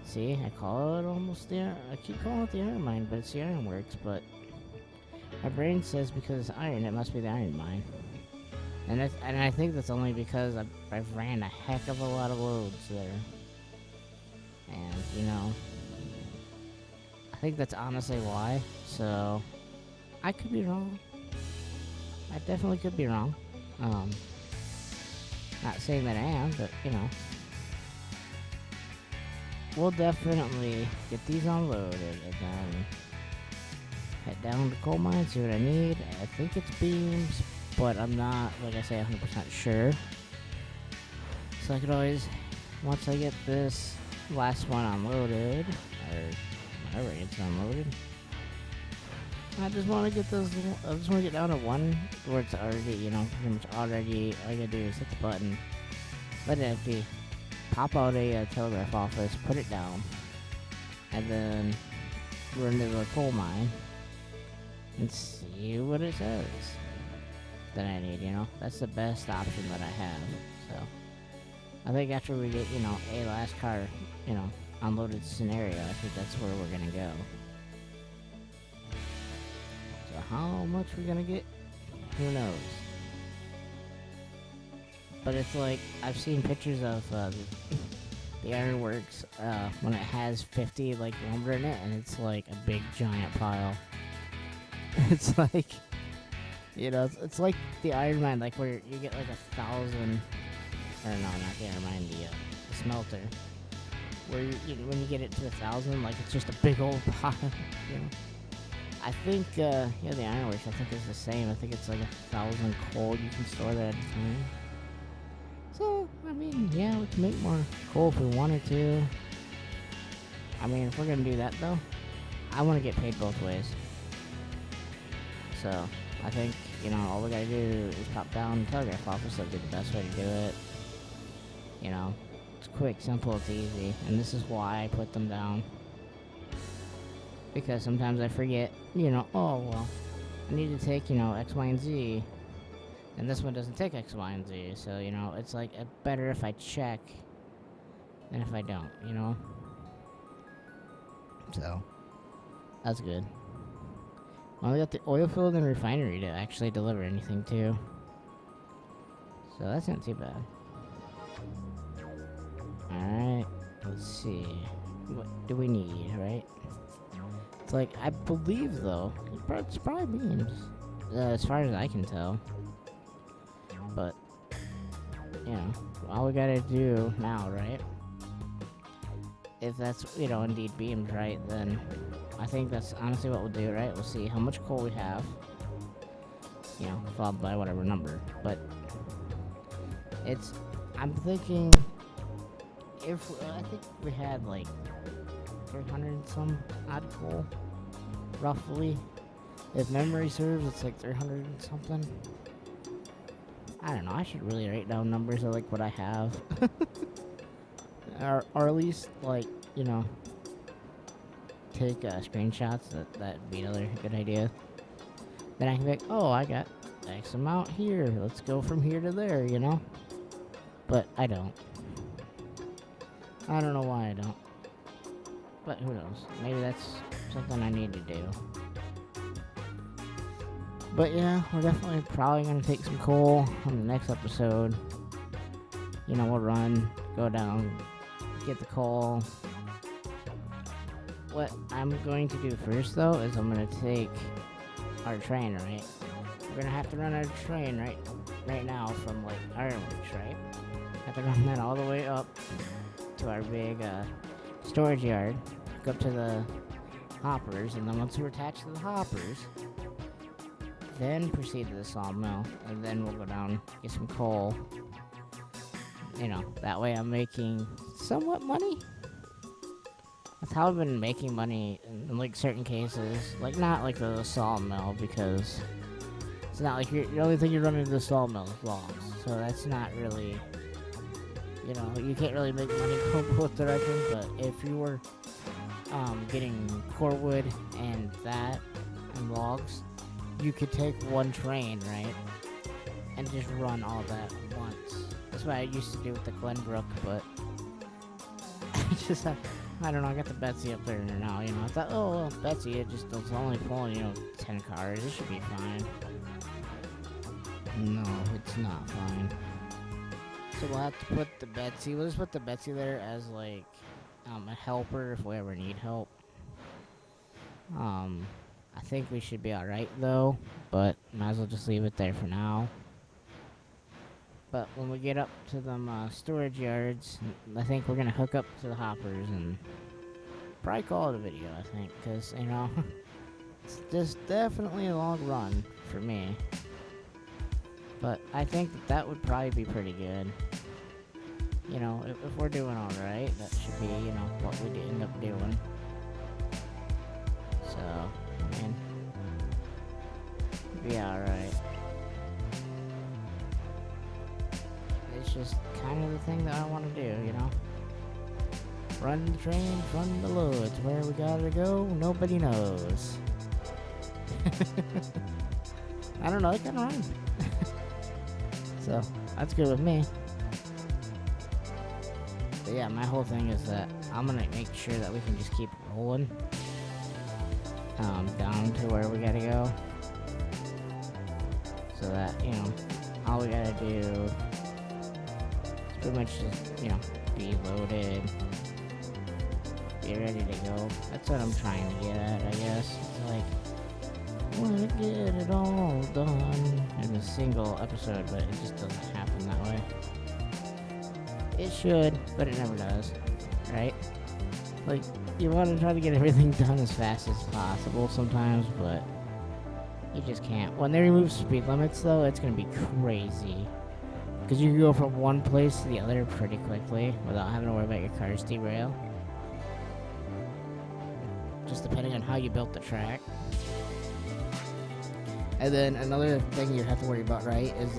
See, I call it almost I keep calling it the iron mine, but it's the ironworks, but my brain says because it's iron, it must be the iron mine. And I think that's only because I've ran a heck of a lot of loads there. And, I think that's honestly why. So, I could be wrong. I definitely could be wrong. Not saying that I am, but, we'll definitely get these unloaded and then head down to coal mine, see what I need. I think it's beams, but I'm not, like I say, 100% sure. So I could always, once I get this last one unloaded, or whatever gets unloaded, I just want to get down to one where it's already, pretty much already, all I gotta do is hit the button, let it empty, pop out a telegraph office, put it down, and then run to the coal mine and see what it says that I need, That's the best option that I have, so. I think after we get, a last car, unloaded scenario, I think that's where we're gonna go. So how much we're gonna get, who knows? But it's like, I've seen pictures of the ironworks when it has 50 like lumber in it, and it's like a big giant pile. It's like, it's like the iron mine, like where you get like 1,000, or no, not the iron mine, the smelter, where when you get it to 1,000, like it's just a big old pile, I think, the ironworks, I think is the same. I think it's like 1,000 coal you can store there at a time. So, I mean, yeah, we can make more coal if we wanted to. I mean, if we're gonna do that though, I want to get paid both ways. So, I think, all we gotta do is pop down the telegraph office. That'd be the best way to do it. It's quick, simple, it's easy. And this is why I put them down. Because sometimes I forget, oh, well, I need to take, X, Y, and Z. And this one doesn't take X, Y, and Z. So, it's like better if I check than if I don't, So, that's good. Well, we got the oil field and refinery to actually deliver anything, too. So, that's not too bad. Alright, let's see. What do we need, right? It's like, I believe, though, it's probably beams, as far as I can tell. But, all we gotta do now, right? If that's, indeed beams, right, then I think that's honestly what we'll do, right? We'll see how much coal we have, followed by whatever number. But I'm thinking, I think we had like 300 and some odd coal, roughly. If memory serves, it's like 300 and something. I don't know, I should really write down numbers of like what I have. or at least like, take screenshots. That'd be another good idea. Then I can be like, oh, I got X amount here. Let's go from here to there, But I don't. I don't know why I don't. But who knows? Maybe that's something I need to do. But yeah, we're definitely probably gonna take some coal on the next episode. You know, we'll run, go down, get the coal. What I'm going to do first, though, is I'm gonna take our train, right? We're gonna have to run our train right now from like Ironworks, right? Have to run that all the way up to our big storage yard, hook up to the hoppers, and then once we're attached to the hoppers, then proceed to the sawmill, and then we'll go down, get some coal. You know, that way I'm making somewhat money. That's how I've been making money in like certain cases. Like not like the sawmill, because it's not like the only thing you're running to the sawmill is logs. So that's not really, you know, you can't really make money from both directions. But if you were getting core wood and that and logs, you could take one train, right, and just run all that at once. That's what I used to do with the Glenbrook, but I don't know, I got the Betsy up there now, you know. I thought, oh, well, Betsy, it's only pulling, 10 cars. It should be fine. No, it's not fine. So we'll have to put the Betsy, we'll just put the Betsy there as, like, a helper if we ever need help. I think we should be alright, though, but might as well just leave it there for now. But when we get up to them storage yards, I think we're going to hook up to the hoppers and probably call it a video, I think, because, it's just definitely a long run for me. But I think that would probably be pretty good. If we're doing alright, that should be, what we end up doing. So, be alright. It's just kind of the thing that I want to do, Run the train from the loads. Where we gotta go, nobody knows. I don't know, it can run. So, that's good with me. But yeah, my whole thing is that I'm gonna make sure that we can just keep rolling. Down to where we gotta go. So that, all we gotta do is pretty much just, be loaded. Be ready to go. That's what I'm trying to get at, I guess. It's like, I wanna get it all done in a single episode, but it just doesn't happen that way. It should, but it never does, right? Like, you want to try to get everything done as fast as possible sometimes, but you just can't. When they remove speed limits, though, it's going to be crazy. Because you can go from one place to the other pretty quickly without having to worry about your cars derail. Just depending on how you built the track. And then another thing you have to worry about, right, is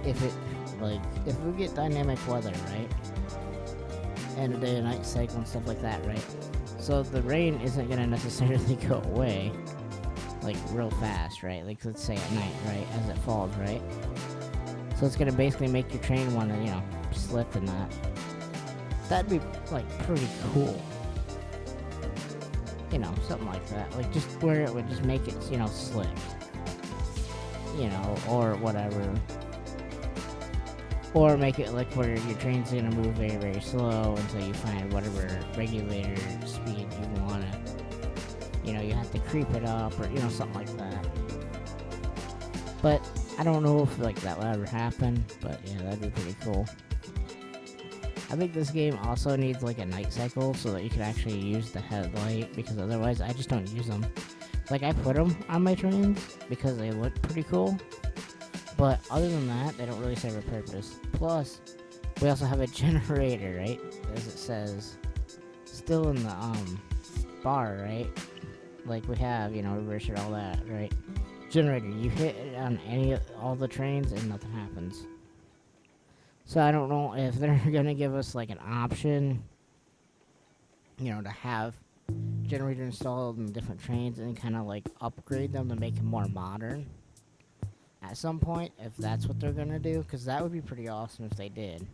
if we get dynamic weather, right? And a day and night cycle and stuff like that, right? So the rain isn't gonna necessarily go away, like, real fast, right? Like, let's say at night, right? As it falls, right? So it's gonna basically make your train wanna, slip and that. That'd be, like, pretty cool. Something like that. Like, just where it would just make it, slip. Or whatever. Or make it like where your train's gonna move very, very slow until you find whatever regulator speed you want it. You have to creep it up or, something like that. But I don't know if that will ever happen, but yeah, that'd be pretty cool. I think this game also needs like a night cycle so that you can actually use the headlight, because otherwise I just don't use them. Like, I put them on my trains because they look pretty cool. But other than that, they don't really serve a purpose. Plus, we also have a generator, right? As it says, still in the bar, right? Like we have, reverse and all that, right? Generator, you hit it on all the trains and nothing happens. So I don't know if they're gonna give us like an option, to have generator installed in different trains and kind of like upgrade them to make them more modern. At some point, if that's what they're gonna do, because that would be pretty awesome if they did.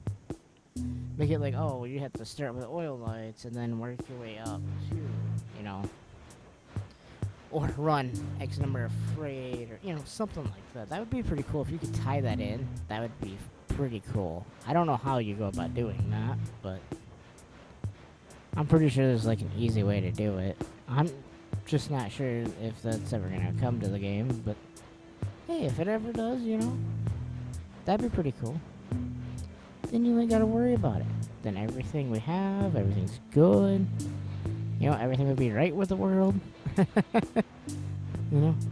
Make it like, oh, you have to start with oil lights and then work your way up to, or run X number of freight, or, something like that. That would be pretty cool if you could tie that in. That would be pretty cool. I don't know how you go about doing that, but I'm pretty sure there's like an easy way to do it. I'm just not sure if that's ever gonna come to the game, but hey, if it ever does, that'd be pretty cool. Then you ain't gotta worry about it. Then everything we have, everything's good. Everything would be right with the world.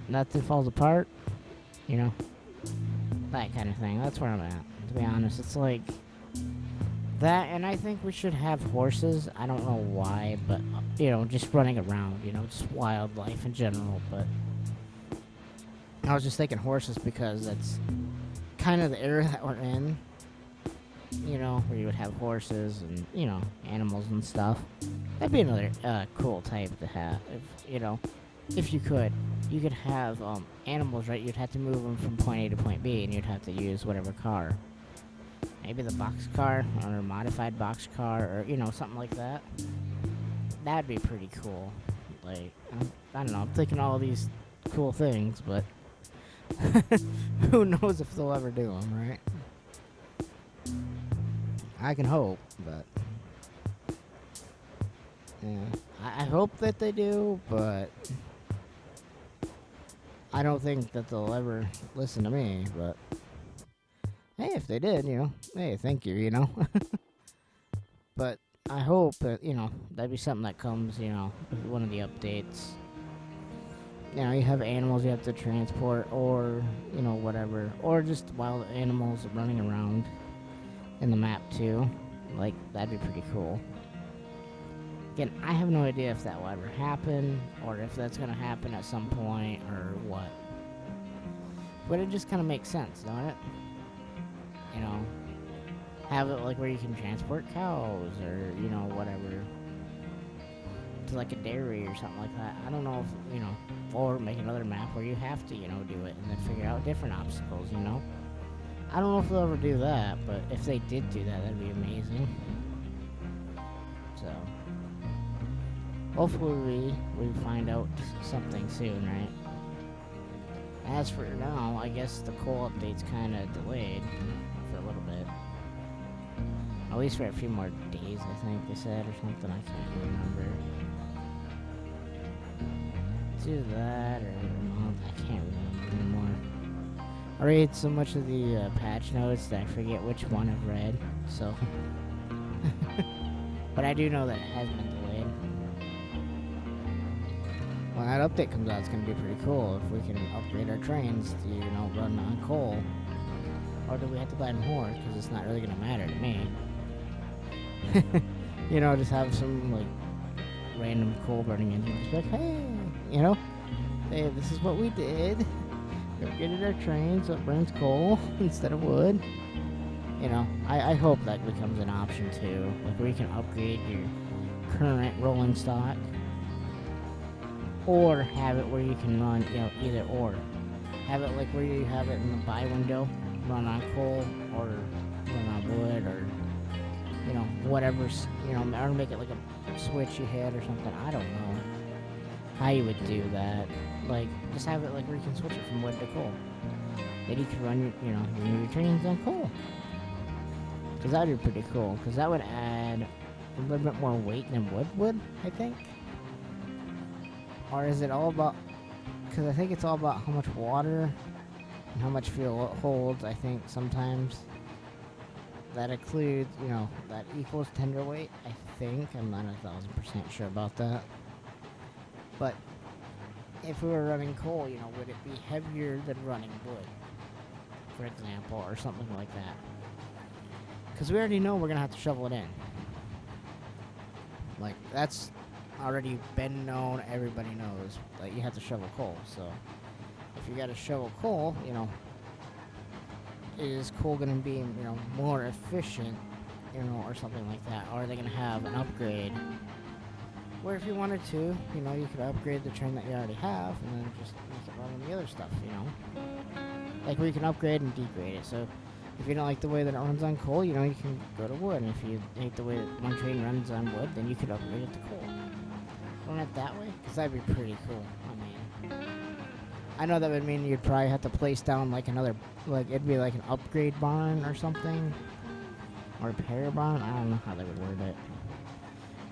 Nothing falls apart. That kind of thing. That's where I'm at, to be honest. It's like that, and I think we should have horses. I don't know why, but, just running around, just wildlife in general. But I was just thinking horses because that's kind of the era that we're in, where you would have horses and, animals and stuff. That'd be another cool type to have, if you could. You could have animals, right? You'd have to move them from point A to point B, and you'd have to use whatever car. Maybe the box car, or a modified box car, or, something like that. That'd be pretty cool. Like, I don't know, I'm thinking all these cool things, but who knows if they'll ever do them, right? I can hope, but yeah, I hope that they do, but I don't think that they'll ever listen to me. But hey, if they did, hey, thank you, But I hope that, that'd be something that comes, with one of the updates. You have animals you have to transport, or, whatever. Or just wild animals running around in the map, too. Like, that'd be pretty cool. Again, I have no idea if that will ever happen, or if that's going to happen at some point, or what. But it just kind of makes sense, don't it? Have it, like, where you can transport cows, or, whatever. To, like, a dairy or something like that. I don't know if, or make another map where you have to, do it, and then figure out different obstacles, I don't know if they'll ever do that, but if they did do that, that'd be amazing. So, hopefully we find out something soon, right? As for now, I guess the coal update's kind of delayed for a little bit. At least for a few more days, I think they said, or something. I can't remember. It's either that or a month. I can't remember anymore. I read so much of the patch notes that I forget which one I've read, so. But I do know that it has been delayed. When that update comes out, it's going to be pretty cool if we can upgrade our trains to, run on coal. Or do we have to buy more? Because it's not really going to matter to me. Just have some, like, random coal burning engine. Just be like, hey, hey, this is what we did. We upgraded our trains so it burns coal instead of wood. I hope that becomes an option too. Like, where you can upgrade your current rolling stock. Or have it where you can run, either or. Have it like where you have it in the buy window, run on coal, or run on wood, or, whatever's, or make it like a switch you hit or something. I don't know how you would do that. Like, just have it like where you can switch it from wood to coal. Then you can run your trains on coal. Because that would be pretty cool. Because that would add a little bit more weight than wood would, I think. Or is it all about... Because I think it's all about how much water and how much fuel it holds, I think, sometimes. That includes, that equals tender weight, I think. I'm not 1,000% sure about that. But if we were running coal, would it be heavier than running wood, for example, or something like that? Because we already know we're going to have to shovel it in. Like, that's already been known, everybody knows that you have to shovel coal. So, if you got to shovel coal, is coal going to be, more efficient, or something like that? Or are they going to have an upgrade? Where if you wanted to, you could upgrade the train that you already have and then just make it run on the other stuff, Like where you can upgrade and degrade it. So if you don't like the way that it runs on coal, you can go to wood. And if you hate the way that one train runs on wood, then you could upgrade it to coal. Run it that way? Because that'd be pretty cool. I mean, I know that would mean you'd probably have to place down like another, like it'd be like an upgrade barn or something, or repair barn. I don't know how they would word it.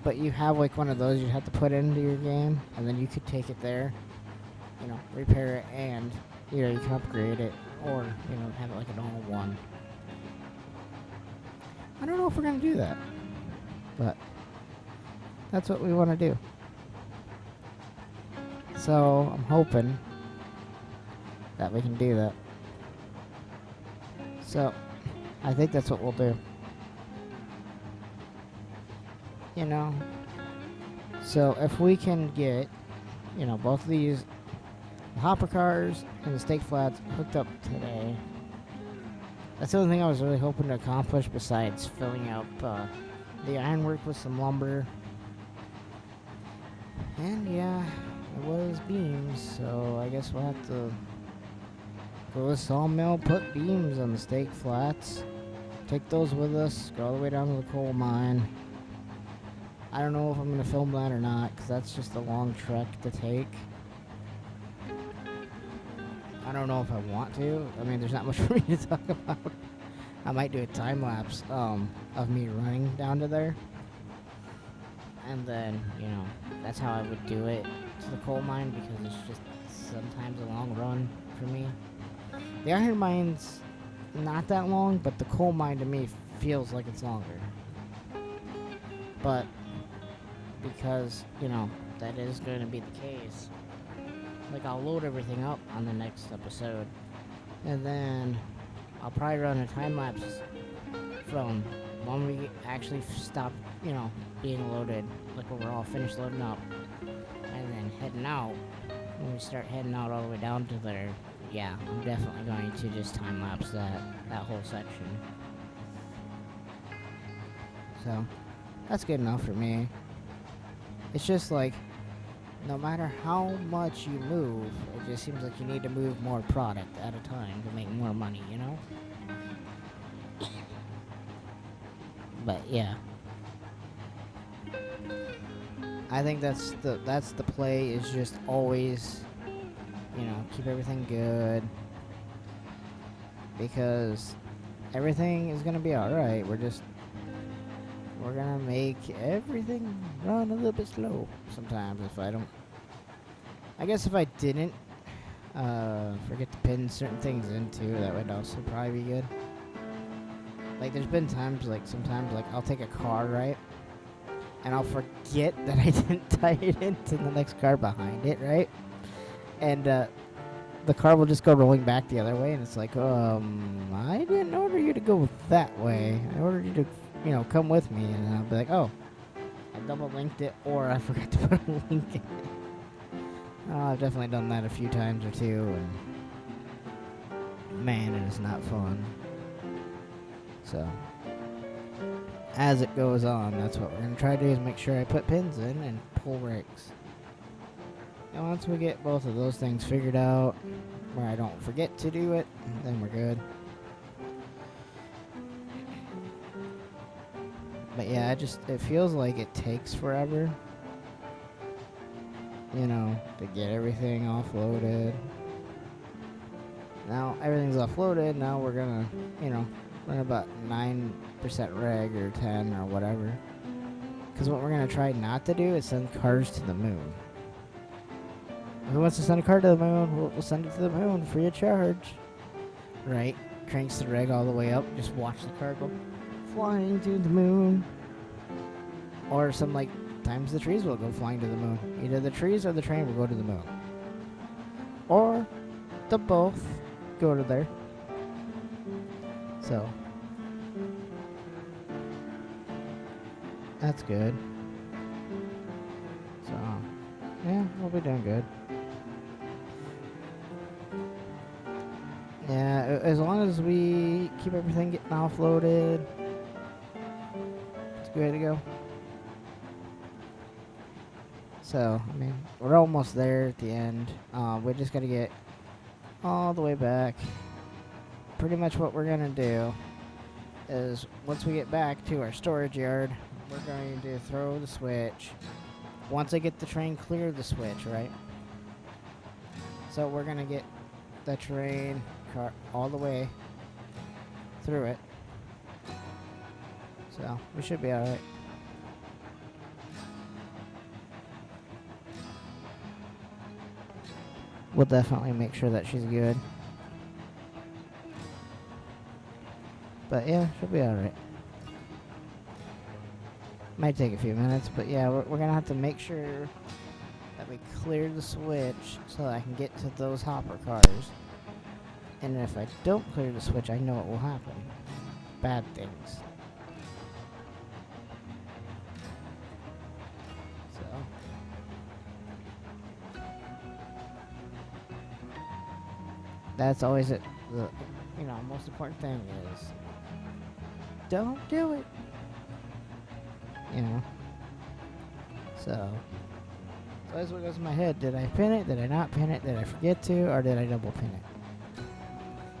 But you have like one of those you'd have to put into your game, and then you could take it there, you know, repair it, and you know you can upgrade it, or you know have it like an all one. I don't know if we're gonna do that, but that's what we want to do. So I'm hoping that we can do that. So I think that's what we'll do. You know, so if we can get, you know, both of these, the hopper cars and the stake flats hooked up today, that's the only thing I was really hoping to accomplish besides filling up the ironwork with some lumber. And yeah, it was beams, so I guess we'll have to go to the sawmill, put beams on the stake flats, take those with us, go all the way down to the coal mine. I don't know if I'm going to film that or not, because that's just a long trek to take. I don't know if I want to. I mean, there's not much for me to talk about. I might do a time-lapse of me running down to there. And then, you know, that's how I would do it to the coal mine, because it's just sometimes a long run for me. The iron mine's not that long, but the coal mine to me feels like it's longer. But because, you know, that is going to be the case, like, I'll load everything up on the next episode, and then I'll probably run a time-lapse from when we actually stop, you know, being loaded, like when we're all finished loading up, and then heading out. When we start heading out all the way down to there, yeah, I'm definitely going to just time-lapse that whole section. So that's good enough for me. It's just like, no matter how much you move, it just seems like you need to move more product at a time to make more money, you know? But yeah, I think that's the play, is just always, you know, keep everything good, because everything is gonna be alright. We're gonna make everything run a little bit slow sometimes. I guess if I didn't forget to pin certain things in too, that would also probably be good. Like, there's been times, like, sometimes, like, I'll take a car, right? And I'll forget that I didn't tie it into the next car behind it, right? And the car will just go rolling back the other way, and it's like, I didn't order you to go that way. I ordered you to, you know, come with me. And I'll be like, oh, I double linked it, or I forgot to put a link in it. Oh, I've definitely done that a few times or two, and man, it is not fun. So, as it goes on, that's what we're going to try to do, is make sure I put pins in and pull rakes. And once we get both of those things figured out, where I don't forget to do it, then we're good. But yeah, it feels like it takes forever, you know, to get everything offloaded. Now everything's offloaded, now we're gonna, you know, run about 9% reg or 10 or whatever. Because what we're gonna try not to do is send cars to the moon. Who wants to send a car to the moon? We'll send it to the moon free of charge. Right? Cranks the reg all the way up. Just watch the car go flying to the moon. Or some, like, times the trees will go flying to the moon. Either the trees or the train will go to the moon. Or the both go to there. So that's good. So yeah, we'll be doing good. Yeah, as long as we keep everything getting offloaded, it's good to go. So, I mean, we're almost there at the end. We just gotta get all the way back. Pretty much what we're gonna do is, once we get back to our storage yard, we're going to throw the switch. Once I get the train clear of the switch, right? So we're gonna get the terrain car all the way through it. So we should be alright. We'll definitely make sure that she's good. But yeah, she'll be alright. Might take a few minutes, but yeah, we're gonna have to make sure that we clear the switch so that I can get to those hopper cars. And if I don't clear the switch, I know what will happen. Bad things. So. That's always it. The most important thing is don't do it. So that's what goes in my head. Did I pin it? Did I not pin it? Did I forget to? Or did I double pin it?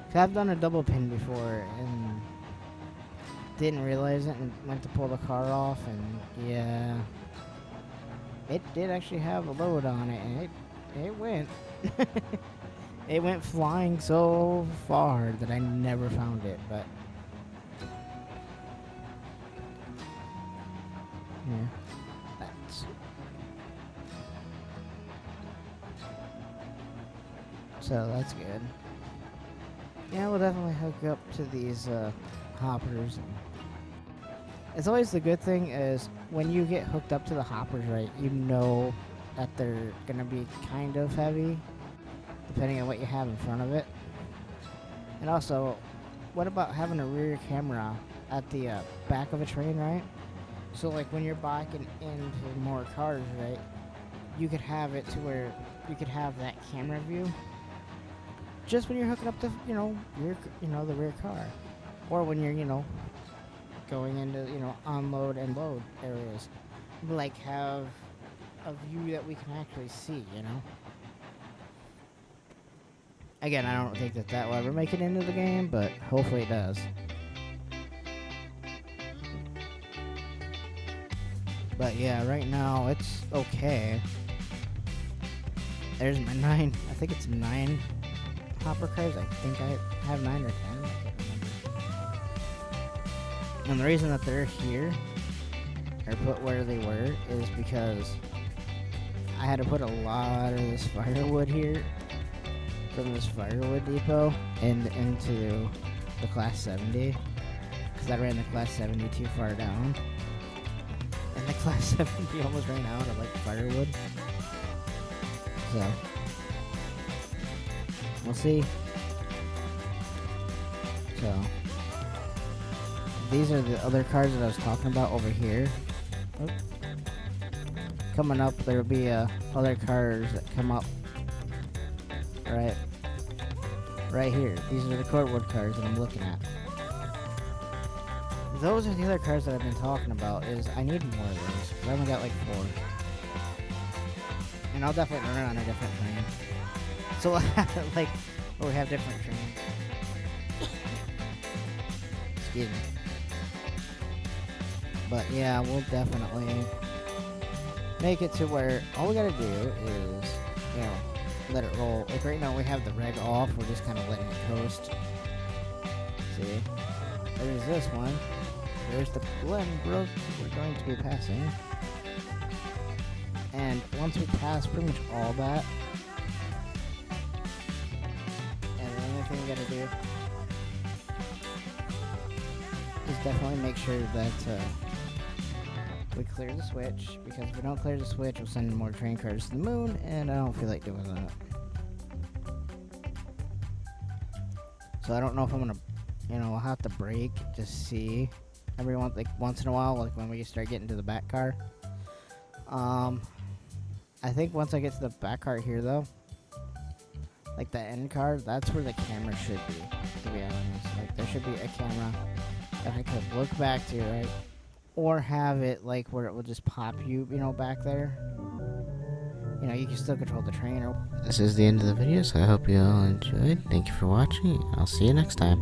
'Cause I've done a double pin before and didn't realize it and went to pull the car off, and yeah, it did actually have a load on it, and it went. It went flying so far that I never found it, but yeah, that's good. Yeah, we'll definitely hook up to these hoppers. And it's always the good thing is when you get hooked up to the hoppers, right, you know that they're gonna be kind of heavy, depending on what you have in front of it. And also, what about having a rear camera at the back of a train, right? So like when you're backing into more cars, right, you could have it to where you could have that camera view just when you're hooking up the the rear car, or when you're going into unload and load areas, like have a view that we can actually see. Again, I don't think that will ever make it into the game, but hopefully it does. But yeah, right now it's okay. There's my 9. I think it's 9 hopper cars. I think I have 9 or 10. I can't remember. And the reason that they're here, or put where they were, is because I had to put a lot of this firewood here from this firewood depot into the Class 70, because I ran the Class 70 too far down, and the Class 70 almost ran out of firewood. So we'll see. So these are the other cars that I was talking about over here. Oop. Coming up, there'll be other cars that come up right here. These are the cordwood cars that I'm looking at. Those are the other cars that I've been talking about. I need more of those, because I only got 4. And I'll definitely run on a different train. So we'll have different trains. Excuse me. But yeah, we'll definitely make it to where all we gotta do is, let it roll. Like right now we have the reg off, we're just kind of letting it coast. See? There's this one. There's the Glenbrook we're going to be passing. And once we pass pretty much all that, and the only thing we gotta do is definitely make sure that we clear the switch, because if we don't clear the switch, we'll send more train cars to the moon, and I don't feel like doing that. So I don't know if I'm gonna, I'll have to brake to see once in a while, when we start getting to the back car. I think once I get to the back car here, though, the end car, that's where the camera should be, to be honest. There should be a camera that I could look back to, right? Or have it, where it will just pop you, back there. You can still control the train. This is the end of the video, so I hope you all enjoyed. Thank you for watching. I'll see you next time.